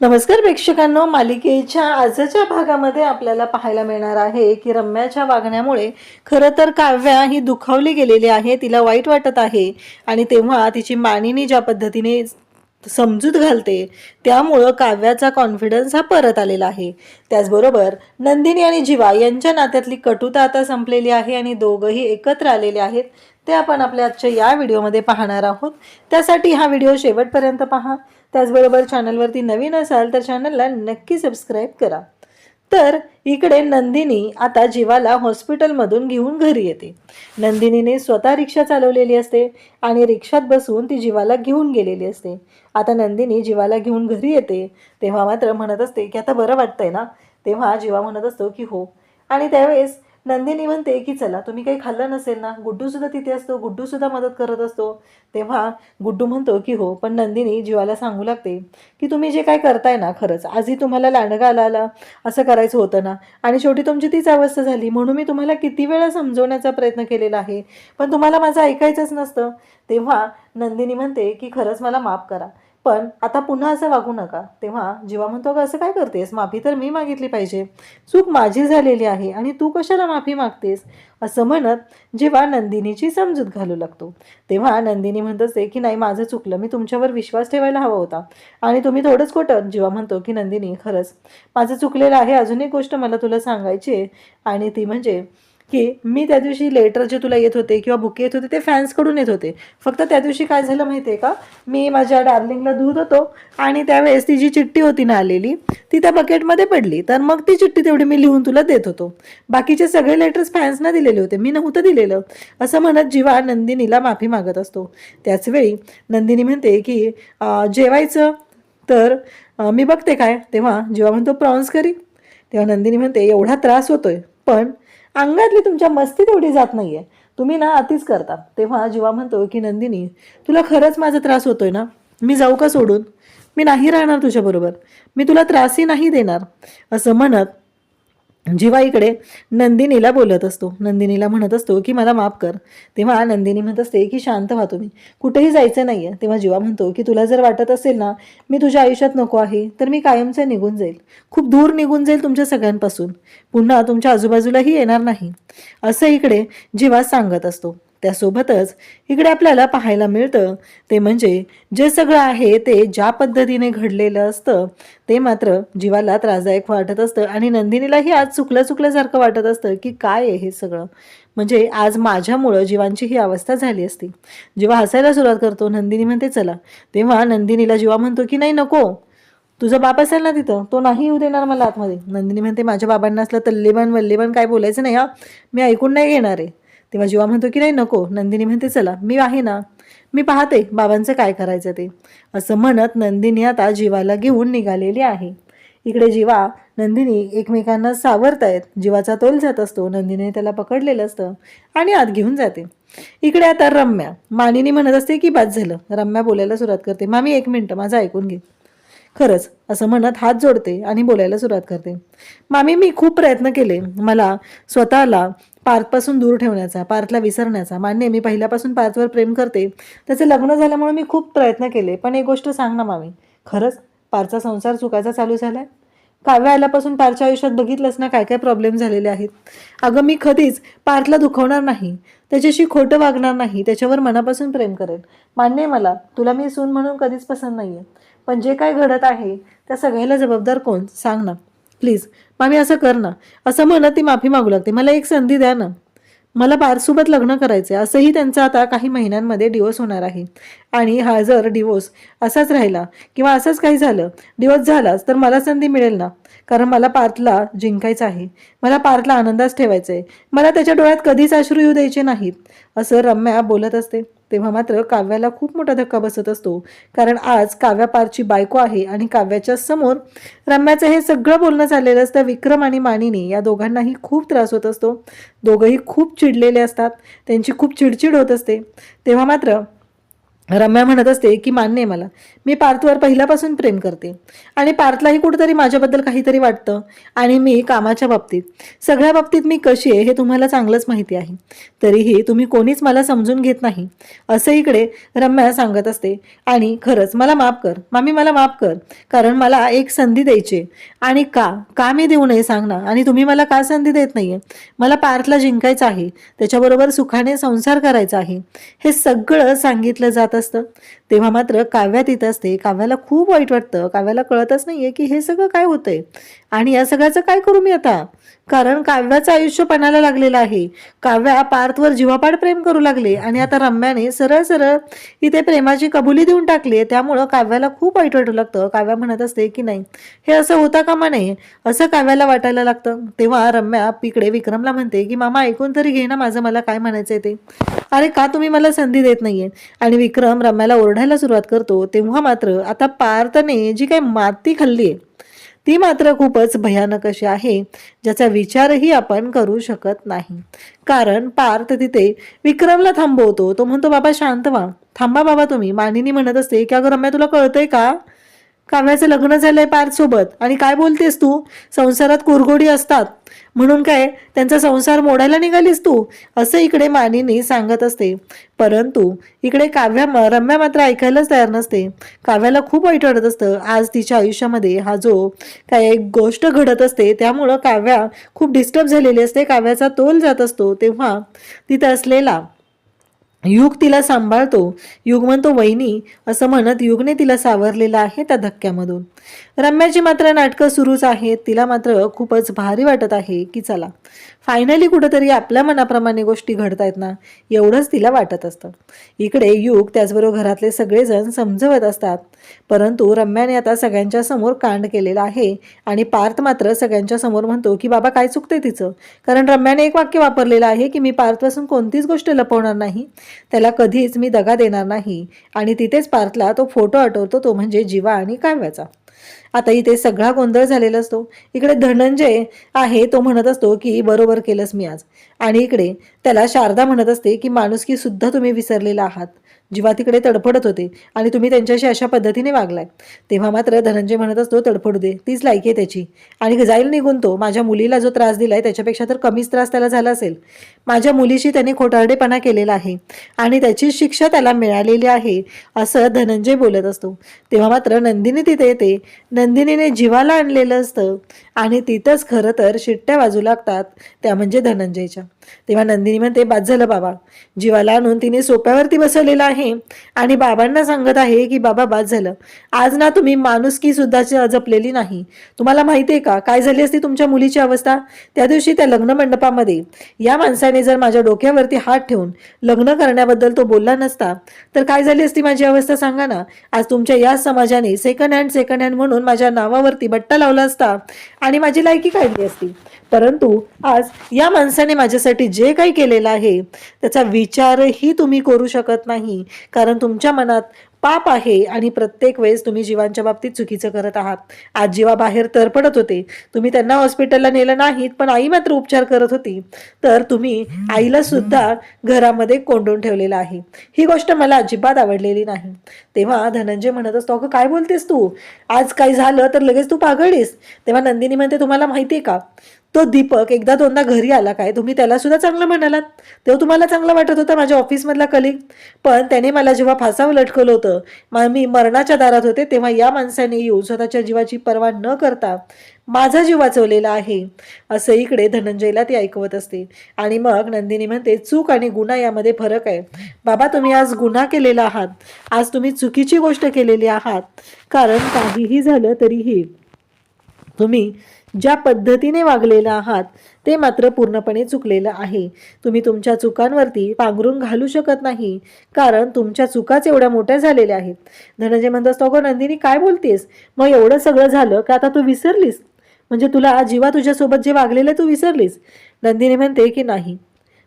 नमस्कार प्रेक्षकांनो, मालिकेच्या आजच्या भागामध्ये आपल्याला पाहायला मिळणार आहे की रम्याच्या वागण्यामुळे खरं तर काव्या ही दुखावली गेलेली आहे, तिला वाईट वाटत आहे आणि तेव्हा तिची मानिनी ज्या पद्धतीने समजूत घालते त्यामुळं काव्याचा कॉन्फिडन्स हा परत आलेला आहे. त्याचबरोबर नंदिनी आणि जीवा यांच्या नात्यातली कटुता आता संपलेली आहे आणि दोघंही एकत्र आलेले आहेत. ते आपण आपल्या आजच्या या व्हिडिओमध्ये पाहणार आहोत. त्यासाठी हा व्हिडिओ शेवटपर्यंत पहा. त्याचबरोबर चॅनलवरती नवीन असाल तर चॅनलला नक्की सबस्क्राईब करा. तर इकडे नंदिनी आता जीवाला हॉस्पिटलमधून घेऊन घरी येते. नंदिनीने स्वतः रिक्षा चालवलेली असते आणि रिक्षात बसून ती जीवाला घेऊन गेलेली असते. आता नंदिनी जीवाला घेऊन घरी येते तेव्हा मात्र म्हणत असते की आता बरं वाटतंय ना. तेव्हा जीवा म्हणत असतो की हो. आणि त्यावेळेस नंदिनी म्हणते की चला, तुम्ही काही खाल्लं नसेल ना. गुड्डू सुद्धा तिथे असतो, गुड्डू सुद्धा मदत करत असतो. तेव्हा गुड्डू म्हणतो की हो, पण नंदिनी जीवाला सांगू लागते की तुम्ही जे काय करताय ना, खरंच आजही तुम्हाला लांडगा आला असं करायचं होतं ना, आणि शेवटी तुमची तीच अवस्था झाली. म्हणून मी तुम्हाला किती वेळा समजवण्याचा प्रयत्न केलेला आहे, पण तुम्हाला माझं ऐकायचंच नसतं. तेव्हा नंदिनी म्हणते की खरंच मला माफ करा, पण आता पुन्हा असं वागू नका. तेव्हा जीवा म्हणतो का असं काय करतेस, माफी तर मी मागितली पाहिजे, चूक माझी झालेली आहे आणि तू कशाला माफी मागतेस, असं म्हणत जेव्हा नंदिनीची समजूत घालू लागतो. तेव्हा नंदिनी म्हणत असते की नाही, माझं चुकलं, मी तुमच्यावर विश्वास ठेवायला हवा होता आणि तुम्ही थोडंच खोटं. जीवा म्हणतो की नंदिनी खरंच माझं चुकलेलं आहे. अजून एक गोष्ट मला तुला सांगायची आहे, आणि ती म्हणजे की मी त्या दिवशी लेटर जे तुला येत होते किंवा बुके येत होते ते फॅन्सकडून येत होते. फक्त त्या दिवशी काय झालं माहिती आहे का, मी माझ्या डार्लिंगला धुत होतो आणि त्यावेळेस ती जी चिठ्ठी होती ना आलेली, ती त्या बकेटमध्ये पडली. तर मग ती चिठ्ठी तेवढी मी लिहून तुला देत होतो. बाकीचे सगळे लेटर्स फॅन्सना दिलेले होते, मी नव्हतं दिलेलं, असं म्हणत जीवा नंदिनीला माफी मागत असतो. त्याचवेळी नंदिनी म्हणते की जेवायचं तर मी बघते काय. तेव्हा जीवा म्हणतो प्रॉन्स करी. तेव्हा नंदिनी म्हणते एवढा त्रास होतोय, पण अंगातली तुमच्या मस्ती तेवढी जात नाहीये, तुम्ही ना अतिच करता. तेव्हा जीवा म्हणतो की नंदिनी तुला खरंच माझा त्रास होतोय ना, मी जाऊ का सोडून, मी नाही राहणार तुझ्याबरोबर, मी तुला त्रासही नाही देणार, असं म्हणत जीवा इकडे नंदिनीला बोलत असतो. नंदिनीला म्हणत असतो की मला माफ कर. तेव्हा नंदिनी म्हणत असते की शांत व्हा, तुम्ही कुठेही जायचं नाहीये. तेव्हा जीवा म्हणतो की तुला जर वाटत असेल ना मी तुझ्या आयुष्यात नको आहे, तर मी कायमचं निघून जाईल, खूप दूर निघून जाईल तुमच्या सगळ्यांपासून, पुन्हा तुमच्या आजूबाजूलाही येणार नाही, असं इकडे जीवा सांगत असतो. त्यासोबतच इकडे आपल्याला पाहायला मिळतं ते म्हणजे जे सगळं आहे ते ज्या पद्धतीने घडलेलं असतं ते मात्र जीवाला त्रासदायक वाटत असतं आणि नंदिनीलाही आज चुकल्यासारखं वाटत असतं की काय आहे हे सगळं, म्हणजे आज माझ्यामुळं जीवांची ही अवस्था झाली असती. जीवा हसायला सुरुवात करतो. नंदिनी म्हणते चला. तेव्हा नंदिनीला जीवा म्हणतो की नाही नको, तुझा बाप असेल ना तिथं, तो नाही येऊ देणार मला आतमध्ये. नंदिनी म्हणते माझ्या बाबांना असलं तल्लीबन वल्लीबन काय बोलायचं नाही हा, मी ऐकून नाही घेणार आहे. तेव्हा जीवा म्हणतो की नाही नको. नंदिनी म्हणते चला, मी आहे ना, मी पाहते बाबांचं काय करायचं ते, असं म्हणत नंदिनी आता जीवाला घेऊन निघालेली आहे. इकडे जीवा नंदिनी एकमेकांना सावरतायत. जीवाचा तोल जात असतो, नंदिनीने त्याला पकडलेलं असतं आणि आत घेऊन जाते. इकडे आता रम्या मानिनी म्हणत असते की बाद झालं. रम्या बोलायला सुरुवात करते, मामी एक मिनटं माझं ऐकून घे. खरंच, असं म्हणत हात जोडते आणि बोलायला सुरुवात करते. मामी मी खूप प्रयत्न केले मला स्वतःला पार्थपासून दूर ठेवण्याचा, पार्थला विसरण्याचा. मान्य, मी पहिल्यापासून पार्थवर प्रेम करते, त्याचं लग्न झाल्यामुळे मी खूप प्रयत्न केले, पण एक गोष्ट सांग ना मामी, खरंच पार्थचा संसार चुकायचा चालू झालाय? काव्य आल्यापासून पार्थच्या आयुष्यात बघितलंस ना काय काय प्रॉब्लेम झालेले आहेत. अगं मी कधीच पार्थला दुखवणार नाही, त्याच्याशी खोटं वागणार नाही, त्याच्यावर मनापासून प्रेम करेल. मान्य आहे मला, तुला मी सून म्हणून कधीच पसंत नाहीये, पण जे काय घडत आहे त्या सगळ्याला जबाबदार कोण सांग ना प्लीज. मामी असं कर ना, असं म्हणत ती माफी मागू लागते. मला एक संधी द्या ना, मला पार्थसोबत लग्न करायचं आहे. असंही त्यांचा आता काही महिन्यांमध्ये डिवोर्स होणार आहे आणि हा जर डिवोर्स असाच राहिला किंवा असंच काही झालं, डिवोर्स झालाच, तर मला संधी मिळेल ना, कारण मला पार्थला जिंकायचं आहे, मला पार्थला आनंदात ठेवायचं आहे, मला त्याच्या डोळ्यात कधीच अश्रू येऊ द्यायचे नाहीत, असं रम्या बोलत असते. तेव्हा मात्र काव्याला खूप मोठा धक्का बसत असतो, कारण आज काव्या पार्थची बायको आहे आणि काव्याच्या समोर रम्याचं हे सगळं बोलणं चाललेलं असतं. विक्रम आणि मानिनी या दोघांनाही खूप त्रास होत असतो, दोघंही खूप चिडलेले असतात, त्यांची खूप चिडचिड होत असते. तेव्हा मात्र रम्या म्हणत असते की मान्य आहे मला, मी पार्थवर पहिल्यापासून प्रेम करते आणि पार्थलाही कुठेतरी माझ्याबद्दल काहीतरी वाटतं आणि मी कामाच्या बाबतीत सगळ्या बाबतीत मी कशी आहे हे तुम्हाला चांगलंच माहिती आहे, तरीही तुम्ही कोणीच मला समजून घेत नाही असं इकडे रम्या सांगत असते. आणि खरंच मला माफ कर मामी, मला माफ कर, कारण मला एक संधी द्यायची आणि का का मी देऊ नये सांग ना, आणि तुम्ही मला का संधी देत नाहीये? मला पार्थला जिंकायचं आहे, त्याच्याबरोबर सुखाने संसार करायचा आहे, हे सगळं सांगितलं जात असतं. तेव्हा मात्र काव्या तिथं असते. काव्याला खूप वाईट वाटतं. काव्याला कळतच नाहीये की हे सगळं काय होतंय आणि या सगळ्याचं काय करू मी आता, कारण काव्याचं आयुष्य पणाला लागलेलं आहे. काव्या पार्थवर जीवापाड प्रेम करू लागले आणि आता रम्याने सरळ सरळ इथे प्रेमाची कबुली देऊन टाकली. त्यामुळं काव्याला खूप वाईट वाटू लागतं. काव्या म्हणत असते की नाही, हे असं होता कामा नये, असं काव्याला वाटायला लागतं. तेव्हा रम्या इकडे विक्रमला म्हणते की मामा ऐकून तरी घे ना माझं, मला काय म्हणायचंय ते. अरे का तुम्ही मला संधी देत नाहीये? आणि विक्रम रम्याला ओरडायला सुरुवात करतो. तेव्हा मात्र आता पार्थने जी काही माती खाल्ली आहे ती मात्र खूपच भयानक अशी आहे, ज्याचा विचारही आपण करू शकत नाही. कारण पार्थ तिथे विक्रमला थांबवतो. तो म्हणतो बाबा शांत व्हा, थांबा बाबा तुम्ही. मानिनी म्हणत असते की अगं रम्या, तुला कळतंय का, काव्याचं लग्न झालंय पार्थ सोबत आणि काय बोलतेस तू, संसारात कुरघोडी असतात म्हणून काय त्यांचा संसार मोडायला निघालीस तू, असं इकडे मानिनी सांगत असते. परंतु इकडे रम्या मात्र ऐकायलाच तयार नसते. काव्याला खूप वाईट वाटत असतं. आज तिच्या आयुष्यामध्ये हा जो काय एक गोष्ट घडत असते त्यामुळं काव्या खूप डिस्टर्ब झालेली असते. काव्याचा तोल जात असतो. तेव्हा तिथं असलेला युग तिला सांभाळतो. युग म्हणतो वहिनी असं म्हणत युगने तिला सावरलेलं आहे त्या धक्क्यामधून. रम्याची मात्र नाटकं सुरूच आहेत. तिला मात्र खूपच भारी वाटत आहे की चला फायनली कुठंतरी आपल्या मनाप्रमाणे गोष्टी घडतायत ना, एवढंच तिला वाटत असतं. इकडे युग त्याचबरोबर घरातले सगळेजण समजवत असतात. परंतु रम्याने आता सगळ्यांच्या समोर कांड केलेला आहे आणि पार्थ मात्र सगळ्यांच्या समोर म्हणतो की बाबा काय चुकतंय तिचं, कारण रम्याने एक वाक्य वापरलेलं आहे की मी पार्थपासून कोणतीच गोष्ट लपवणार नाही, त्याला कधीच मी दगा देणार नाही. आणि तिथेच पार्थला तो फोटो आठवतो, तो म्हणजे जीवा आणि काव्याचा. आता इथे सगळा गोंधळ झालेला असतो. इकडे धनंजय आहे, तो म्हणत असतो की बरोबर केलंस मी आज. आणि इकडे त्याला शारदा म्हणत असते की माणुसकी सुद्धा तुम्ही विसरलेला आहात. जीवा तिकडे तडफडत होते आणि तुम्ही त्यांच्याशी अशा पद्धतीने वागलाय. तेव्हा मात्र धनंजय म्हणत असतो तडफडू दे, तीच लायकी आहे त्याची आणि जाईल निघून तो. माझ्या मुलीला जो त्रास दिलाय त्याच्यापेक्षा तर कमीच त्रास त्याला झाला असेल. माझ्या मुलीशी त्याने खोटारडेपणा केलेला आहे आणि त्याची शिक्षा त्याला मिळालेली आहे, असं धनंजय बोलत असतो. तेव्हा मात्र नंदिनी तिथे येते. नंदिनीने जीवाला आणलेलं असतं आणि तिथंच खरं तर शिट्ट्या वाजू लागतात, त्या म्हणजे धनंजयच्या. तेव्हा नंदिनी म्हणते बाद झालं बाबा, जीवाला आणून तिने सोप्यावरती बसवलेला आहे आणि बाबांना सांगत आहे की बाबा बाद झालं, आज ना तुम्ही माणुसकी सुद्धा जपलेली नाही. तुम्हाला माहिती आहे का काय झाली असती तुमच्या मुलीची अवस्था? त्या दिवशी त्या लग्न मंडपामध्ये या माणसाने जर माझ्या डोक्यावरती हात ठेवून लग्न करण्याबद्दल तो बोलला नसता तर काय झाली असती माझी अवस्था सांगा ना. आज तुमच्या या समाजाने सेकंड हँड म्हणून माझ्या नावावरती बट्टा लावला असता आणि माझी लायकी काढली असती. परंतु आज या माणसाने माझ्यासाठी जे काही केलेलं आहे त्याचा विचारही तुम्ही करू शकत नाही, कारण तुमच्या मनात पाप आहे आणि प्रत्येक वेळेस तुम्ही जीवांच्या बाबतीत चुकीचं करत आहात. आज जीवा बाहेर तरपडत होते, तुम्ही त्यांना हॉस्पिटलला नेलं नाहीत, पण आई मात्र उपचार करत होती, तर तुम्ही आईला सुद्धा घरामध्ये कोंडून ठेवलेलं आहे. ही गोष्ट मला अजिबात आवडलेली नाही. तेव्हा धनंजय म्हणत असतो अगं काय बोलतेस तू, आज काय झालं तर लगेच तू पागळीस. तेव्हा नंदिनी म्हणते तुम्हाला माहितीये का, तो दीपक एकदा दोनदा घरी आला काय, तुम्ही त्याला सुद्धा चांगलं म्हणालात, तेव्हा तुम्हाला चांगलं वाटत होतं, माझ्या ऑफिसमधला कलिग. पण त्याने मला जेव्हा फासावर लटकवलं होतं, मी मरणाच्या दारात होते, तेव्हा या माणसाने येऊन स्वतःच्या जीवाची पर्वा न करता माझा जीव वाचवलेला आहे, असं इकडे धनंजयला ती ऐकवत असते. आणि मग नंदिनी म्हणते चूक आणि गुन्हा यामध्ये फरक आहे बाबा, तुम्ही आज गुन्हा केलेला आहात, आज तुम्ही चुकीची गोष्ट केलेली आहात, कारण काहीही झालं तरीही तुम्ही ज्या पद्धतीने वागलेला आहात ते मात्र पूर्णपणे चुकलेलं आहे. तुम्ही तुमच्या चुकांवरती पांघरून घालू शकत नाही, कारण तुमच्या चुकाच एवढ्या मोठ्या झालेल्या आहेत. धनंजय म्हणत असतो अगं नंदिनी काय बोलतेस, मग एवढं सगळं झालं का आता तू विसरलीस, म्हणजे तुला जीवा तुझ्यासोबत जे वागलेलं तू विसरलीस? नंदिनी म्हणते की नाही,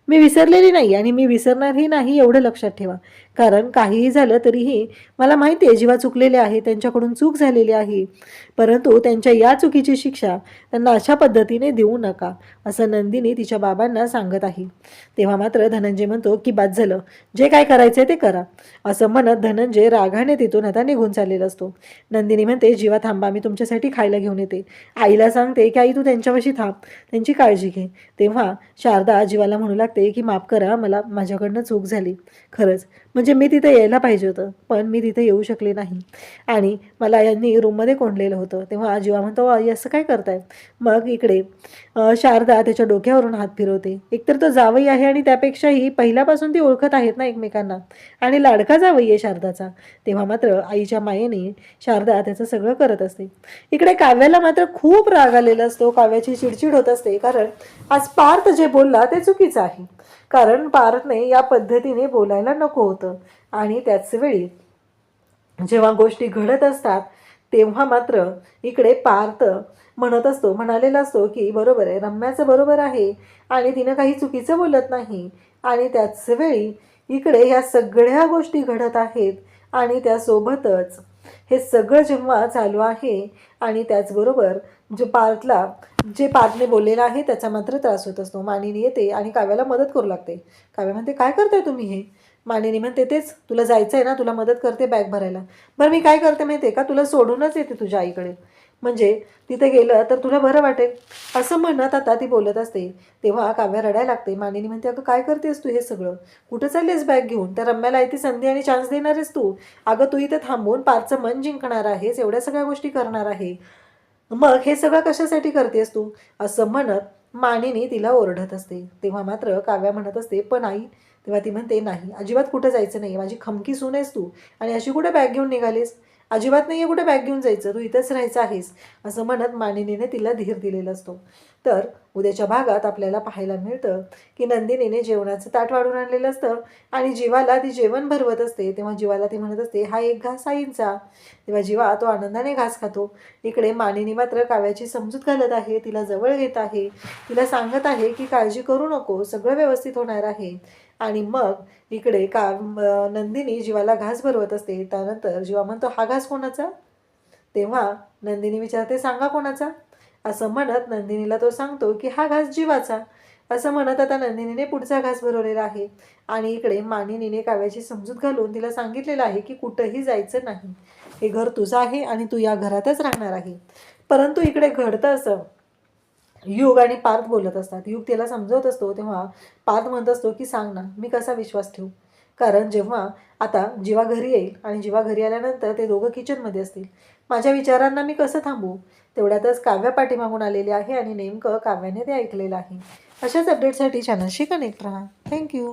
मी विसरलेली नाही आणि मी विसरणारही नाही, एवढं लक्षात ठेवा. कारण काहीही झालं तरीही मला माहिती आहे जीवा चुकलेले आहे, त्यांच्याकडून चूक झालेली आहे, परंतु त्यांच्या या चुकीची शिक्षा त्यांना अशा पद्धतीने देऊ नका, असं नंदिनी तिच्या बाबांना सांगत आहे. तेव्हा मात्र धनंजय म्हणतो की बाद झालं, जे काय करायचंय ते करा, असं म्हणत धनंजय रागाने तिथून आता निघून चाललेला असतो. नंदिनी म्हणते जीवा थांबा, मी तुमच्यासाठी खायला घेऊन येते. आईला सांगते की आई तू त्यांच्यापाशी थांब, त्यांची काळजी घे. तेव्हा शारदा जीवाला म्हणू लागते की माफ करा, मला माझ्याकडनं चूक झाली खरंच, म्हणजे मी तिथे यायला पाहिजे होतं, पण मी तिथे येऊ शकले नाही आणि मला यांनी रूममध्ये कोंडलेलं होतं. तेव्हा जीवा म्हणतो आई असं काय करताय. मग इकडे शारदा त्याच्या डोक्यावरून हात फिरवते. एकतर तो जावई आहे आणि त्यापेक्षाही पहिल्यापासून ती ओळखत आहेत ना एकमेकांना, आणि लाडका जावई आहे शारदाचा. तेव्हा मात्र आईच्या मायेने शारदा त्याचं सगळं करत असते. इकडे काव्याला मात्र खूप राग आलेला असतो. काव्याची चिडचिड होत असते, कारण आज पार्थ जे बोलला ते चुकीचं आहे. कारण पार्थने या पद्धतीने बोलायला नको होतं. आणि त्याच वेळी जेव्हा गोष्टी घडत असतात तेव्हा मात्र इकडे पार्थ म्हणालेला असतो की बरोबर आहे, रम्याचं बरोबर आहे आणि तिनं काही चुकीचं बोलत नाही. आणि त्याच वेळी इकडे ह्या सगळ्या गोष्टी घडत आहेत आणि त्यासोबतच हे सगळं जेव्हा चालू आहे आणि त्याचबरोबर जे पार्थने बोललेलं आहे त्याचा मात्र त्रास होत असतो. मानिनी येते आणि काव्याला मदत करू लागते. काव्य म्हणते काय करताय तुम्ही हे. मानिनी म्हणते तेच, तुला जायचं आहे ना, तुला मदत करते बॅग भरायला. बरं मी काय करते माहिती आहे का, तुला सोडूनच येते तुझ्या आईकडे, म्हणजे तिथे गेलं तर तुला बरं वाटेल, असं म्हणत आता ती बोलत असते. तेव्हा काव्य रडायला लागते. मानिनी म्हणते अगं काय करतेस तू हे सगळं, कुठं चाललीस बॅग घेऊन, त्या रम्याला ती संधी आणि चान्स देणार आहेस तू. अगं तू इथे थांबून पार्थचं मन जिंकणार आहेस, एवढ्या सगळ्या गोष्टी करणार आहे, मग हे सगळं कशासाठी करतेस तू, असं म्हणत मानिनी तिला ओरडत असते. तेव्हा मात्र काव्या म्हणत असते पण आई. तेव्हा ती म्हणते नाही, अजिबात कुठं जायचं नाही, माझी खमकी सून आहेस तू आणि अशी कुठे बॅग घेऊन निघालीस, अजिबात नाही आहे कुठे बॅग घेऊन जायचं, तू इथंच राहायचं आहेस, असं म्हणत मानिनीने तिला धीर दिलेला असतो. तर उद्याच्या भागात आपल्याला पाहायला मिळतं की नंदिनीने जेवणाचं ताट वाढून आणलेलं असतं आणि जीवाला ती जेवण भरवत असते. तेव्हा जीवाला ती म्हणत असते हा एक घास आईंचा. तेव्हा जीवा तो आनंदाने घास खातो. इकडे मानिनी मात्र काव्याची समजूत घालत आहे, तिला जवळ घेत आहे, तिला सांगत आहे की काळजी करू नको, सगळं व्यवस्थित होणार आहे. आणि मग इकडे नंदिनी जीवाला घास भरवत असते. त्यानंतर जीवा म्हणतो हा घास कोणाचा. तेव्हा नंदिनी विचारते सांगा कोणाचा. असं म्हणत नंदिनीला तो सांगतो की हा घास जीवाचा. असं म्हणत आता नंदिनीने पुढचा घास भरवलेला आहे. आणि इकडे मानिनीने काव्याची समजूत घालून तिला सांगितलेलं आहे की कुठंही जायचं नाही, हे घर तुझं आहे आणि तू या घरातच राहणार आहे. परंतु इकडे घडतं असं, युग आणि पार्थ बोलत असतात. युग तिला समजवत असतो तेव्हा पार्थ म्हणत असतो की सांग ना, मी कसा विश्वास ठेवू. कारण जेव्हा आता जीवा घरी येईल आणि जीवा घरी आल्यानंतर ते दोघं किचनमध्ये असतील, माझ्या विचारांना मी कसं थांबवू. तेवढ्यातच काव्या पाठीमागून आलेली आहे आणि नेमकं काव्याने ते ऐकलेलं आहे. अशाच अपडेटसाठी चॅनलशी कनेक्ट राहा. थँक्यू.